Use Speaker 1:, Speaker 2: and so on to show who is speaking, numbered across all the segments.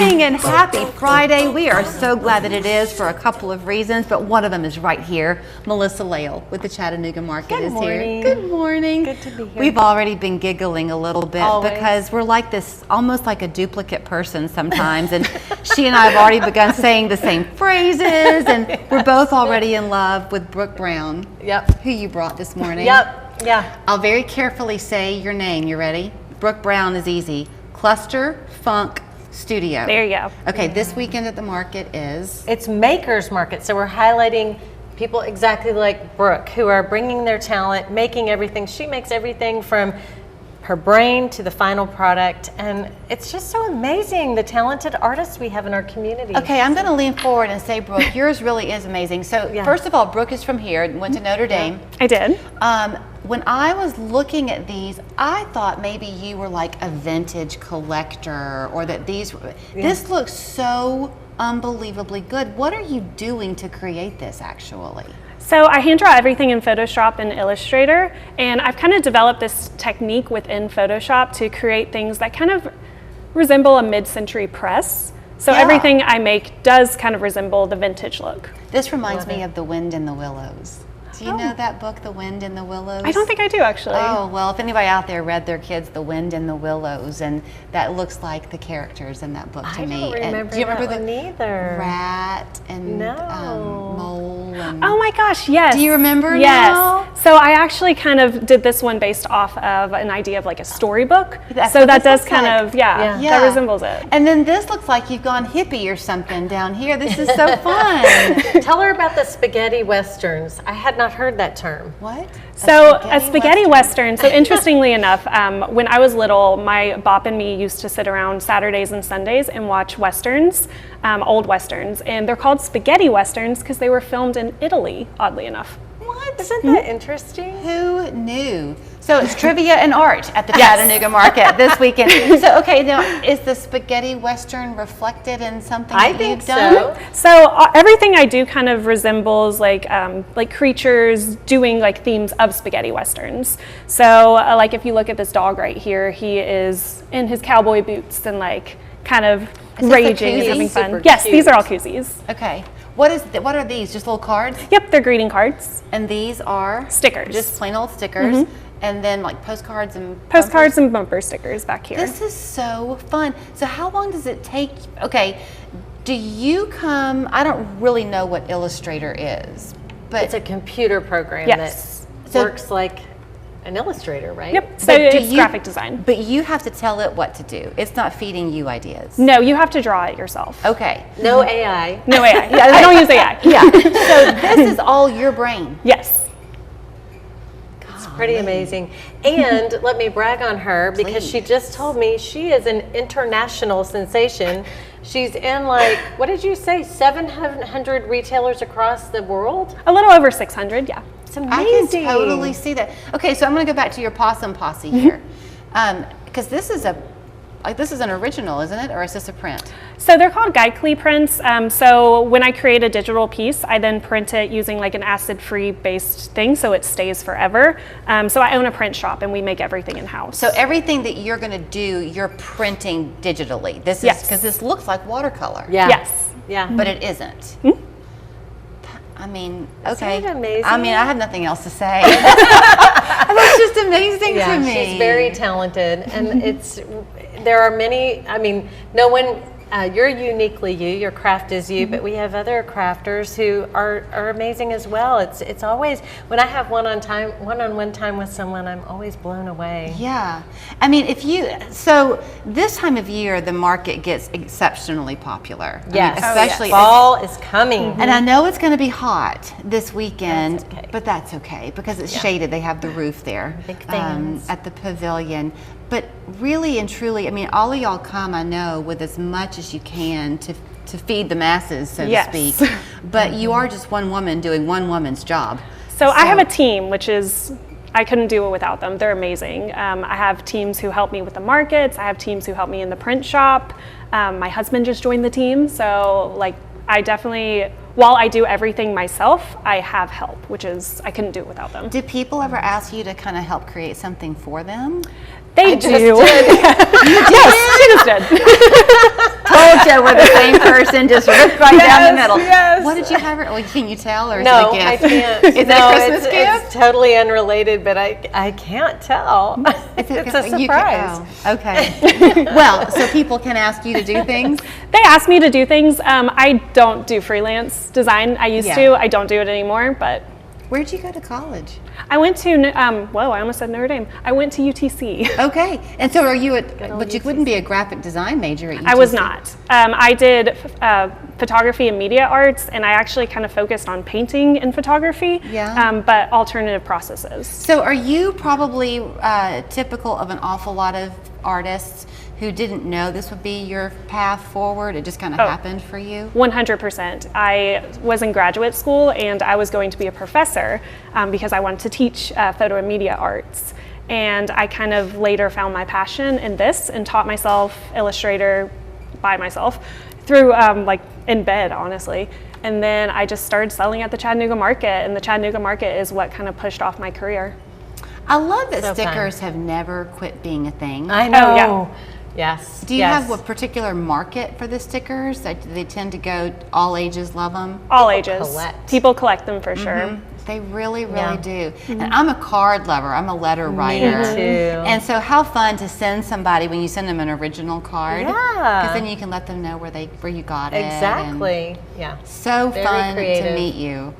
Speaker 1: morning and happy Friday. We are so glad that it is for a couple of reasons, but one of them is right here. Melissa Lale with the Chattanooga Market is here. Good morning.
Speaker 2: Good to be here.
Speaker 1: We've already been giggling a little bit because we're like this, almost like a duplicate person sometimes, and she and I have already begun saying the same phrases, and we're both already in love with Brooke Brown.
Speaker 2: Yep.
Speaker 1: Who you brought this morning.
Speaker 2: Yep. Yeah.
Speaker 1: I'll very carefully say your name. You ready? Brooke Brown is easy. Cluster Funk Studio.
Speaker 3: There you go.
Speaker 1: Okay, this weekend at the market is?
Speaker 2: It's Makers Market, so we're highlighting people exactly like Brooke who are bringing their talent, making everything. She makes everything from her brain to the final product, and it's just so amazing the talented artists we have in our community.
Speaker 1: Okay, I'm going to lean forward and say, Brooke, yours really is amazing. So first of all, Brooke is from here, went to Notre Dame.
Speaker 3: I did.
Speaker 1: When I was looking at these, I thought maybe you were like a vintage collector, or that these, this looks so unbelievably good. What are you doing to create this actually?
Speaker 3: So I hand draw everything in Photoshop and Illustrator, and I've kind of developed this technique within Photoshop to create things that kind of resemble a mid-century press. So everything I make does kind of resemble the vintage look.
Speaker 1: This reminds me of The Wind in the Willows. Do you know that book, The Wind in the Willows?
Speaker 3: I don't think I do, actually.
Speaker 1: Oh, well, if anybody out there read their kids The Wind in the Willows, and that looks like the characters in that book to me.
Speaker 2: I don't remember
Speaker 1: do you remember
Speaker 2: that one either.
Speaker 1: Rat and mole? And
Speaker 3: oh my gosh, yes.
Speaker 1: Do you remember
Speaker 3: yes.
Speaker 1: now?
Speaker 3: So I actually kind of did this one based off of an idea of like a storybook.
Speaker 1: That's
Speaker 3: so
Speaker 1: what
Speaker 3: that
Speaker 1: this
Speaker 3: does kind
Speaker 1: like.
Speaker 3: of, that resembles it.
Speaker 1: And then this looks like you've gone hippie or something down here. This is so fun.
Speaker 2: Tell her about the spaghetti westerns. I had not heard that term.
Speaker 1: What?
Speaker 3: So a spaghetti western. So interestingly enough, when I was little, my bop and me used to sit around Saturdays and Sundays and watch westerns, old westerns, and they're called spaghetti westerns because they were filmed in Italy, oddly enough.
Speaker 2: What? Isn't that interesting?
Speaker 1: Who knew? So it's trivia and art at the Chattanooga Market this weekend. So, okay, now is the spaghetti western reflected in something that you've done?
Speaker 3: So everything I do kind of resembles like creatures doing like themes of spaghetti westerns. So like if you look at this dog right here, he is in his cowboy boots and like kind of raging and having fun. Yes, these are all koozies.
Speaker 1: Okay. What are these? Just little cards?
Speaker 3: Yep, they're greeting cards.
Speaker 1: And these are?
Speaker 3: Stickers.
Speaker 1: Just plain old stickers. And then like postcards and
Speaker 3: bumper stickers back here.
Speaker 1: This is so fun. So how long does it take? Okay, do you come, I don't really know what Illustrator is, but
Speaker 2: it's a computer program that works like an Illustrator, right?
Speaker 3: Yep, so it's graphic design.
Speaker 1: But you have to tell it what to do. It's not feeding you ideas.
Speaker 3: No, you have to draw it yourself.
Speaker 1: Okay.
Speaker 2: No AI.
Speaker 3: No AI. I don't use AI.
Speaker 1: Yeah. So this is all your brain.
Speaker 3: Yes.
Speaker 2: Pretty amazing. And let me brag on her because she just told me she is an international sensation. She's in like, what did you say, 700 retailers across the world?
Speaker 3: A little over 600, yeah.
Speaker 2: It's amazing.
Speaker 1: I can totally see that. Okay, so I'm going to go back to your possum posse here, because this is an original, isn't it, or is this a print?
Speaker 3: So they're called Geikley prints. So when I create a digital piece, I then print it using like an acid-free based thing, so it stays forever. So I own a print shop, and we make everything in-house.
Speaker 1: So everything that you're going to do, you're printing digitally. This is because this looks like watercolor.
Speaker 2: Yeah.
Speaker 3: Yes.
Speaker 2: Yeah.
Speaker 1: But it isn't. I mean, okay.
Speaker 2: Isn't it amazing?
Speaker 1: I mean, I have nothing else to say. That's just amazing to me.
Speaker 2: She's very talented, and there are many. I mean, no one. You're uniquely you. Your craft is you, but we have other crafters who are amazing as well. It's always when I have one-on-one time with someone, I'm always blown away.
Speaker 1: Yeah, I mean, so this time of year, the market gets exceptionally popular.
Speaker 2: Yes,
Speaker 1: especially
Speaker 2: fall is coming,
Speaker 1: and I know it's going to be hot this weekend, but that's okay because it's shaded. They have the roof there at the pavilion. But really and truly, I mean, all of y'all come, I know, with as much as you can to feed the masses, so to speak. But you are just one woman doing one woman's job.
Speaker 3: So I have a team, which is, I couldn't do it without them. They're amazing. I have teams who help me with the markets. I have teams who help me in the print shop. My husband just joined the team. So like, I definitely, while I do everything myself, I have help, which is, I couldn't do it without them.
Speaker 1: Do people ever ask you to kind of help create something for them?
Speaker 3: They do.
Speaker 1: You did?
Speaker 3: Yes, she just did.
Speaker 1: Told pizza with the same person, just ripped right down the middle.
Speaker 2: Yes.
Speaker 1: What did you have? Well, can you tell, or is
Speaker 2: No,
Speaker 1: it a gift?
Speaker 2: I can't.
Speaker 1: Is it a Christmas gift?
Speaker 2: It's totally unrelated, but I can't tell. It's a surprise.
Speaker 1: Okay. Well, so people can ask you to do things?
Speaker 3: They ask me to do things. I don't do freelance design. I used to. I don't do it anymore, but.
Speaker 1: Where'd you go to college?
Speaker 3: I went to, I almost said Notre Dame. I went to UTC.
Speaker 1: Okay. And so are you but you wouldn't be a graphic design major at UTC?
Speaker 3: I was not. I did photography and media arts, and I actually kind of focused on painting and photography, but alternative processes.
Speaker 1: So are you probably typical of an awful lot of artists who didn't know this would be your path forward? It just kind of happened for you?
Speaker 3: 100%. I was in graduate school and I was going to be a professor because I wanted to teach photo and media arts. And I kind of later found my passion in this and taught myself Illustrator by myself through in bed, honestly. And then I just started selling at the Chattanooga Market, and the Chattanooga Market is what kind of pushed off my career.
Speaker 1: I love that stickers have never quit being a thing.
Speaker 2: I know.
Speaker 3: Oh, yeah.
Speaker 2: Yes.
Speaker 1: Do you have a particular market for the stickers? They tend to go, all ages love them?
Speaker 3: All ages.
Speaker 2: Collect.
Speaker 3: People collect them for sure.
Speaker 1: They really, really do. And I'm a card lover. I'm a letter writer.
Speaker 2: Me too.
Speaker 1: And so how fun to send somebody when you send them an original card.
Speaker 2: Yeah.
Speaker 1: Because then you can let them know where you got it.
Speaker 2: Exactly.
Speaker 1: So
Speaker 2: Very
Speaker 1: fun
Speaker 2: creative.
Speaker 1: to meet you.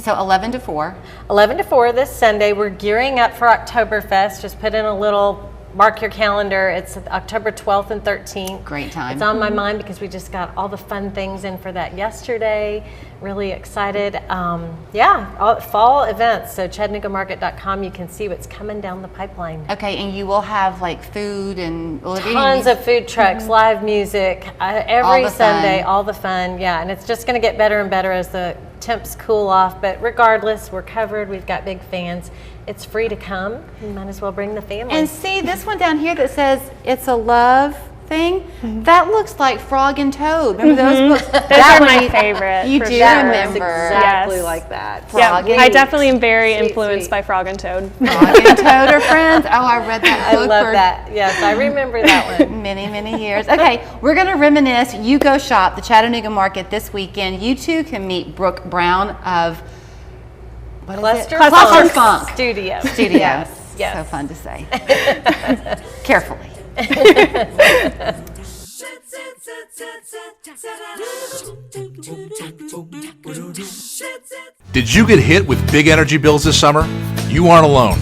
Speaker 1: So 11 to 4.
Speaker 2: 11 to 4 this Sunday. We're gearing up for Oktoberfest. Just put in a little, mark your calendar. It's October 12th and 13th.
Speaker 1: Great time.
Speaker 2: It's on my mind because we just got all the fun things in for that yesterday. Really excited. Fall events. So ChattanoogaMarket.com, you can see what's coming down the pipeline.
Speaker 1: Okay, and you will have like food and
Speaker 2: Tons of food trucks, live music, every Sunday, all the fun. Yeah, and it's just going to get better and better as the temps cool off. But regardless, we're covered. We've got big fans. It's free to come. You might as well bring the family.
Speaker 1: And see this one down here that says it's a love thing? That looks like Frog and Toad. Remember those books?
Speaker 3: Those are my favorite.
Speaker 1: You
Speaker 3: for
Speaker 1: do
Speaker 3: sure.
Speaker 1: remember.
Speaker 2: Exactly
Speaker 3: Yes.
Speaker 2: like that.
Speaker 1: Frog
Speaker 3: Yeah,
Speaker 1: and
Speaker 3: I definitely am very
Speaker 2: Sweet,
Speaker 3: influenced
Speaker 2: sweet.
Speaker 3: by Frog and Toad.
Speaker 1: Frog and Toad are friends. Oh, I read that
Speaker 2: I
Speaker 1: book
Speaker 2: love
Speaker 1: for
Speaker 2: that. Yes, I remember that one.
Speaker 1: many, many years. Okay, we're going to reminisce. You go shop the Chattanooga Market this weekend. You too can meet Brooke Brown of
Speaker 2: Cluster
Speaker 1: Funk
Speaker 2: Studio.
Speaker 1: Yes.
Speaker 2: Yes.
Speaker 1: So fun to say. Carefully.
Speaker 4: Did you get hit with big energy bills this summer? You aren't alone.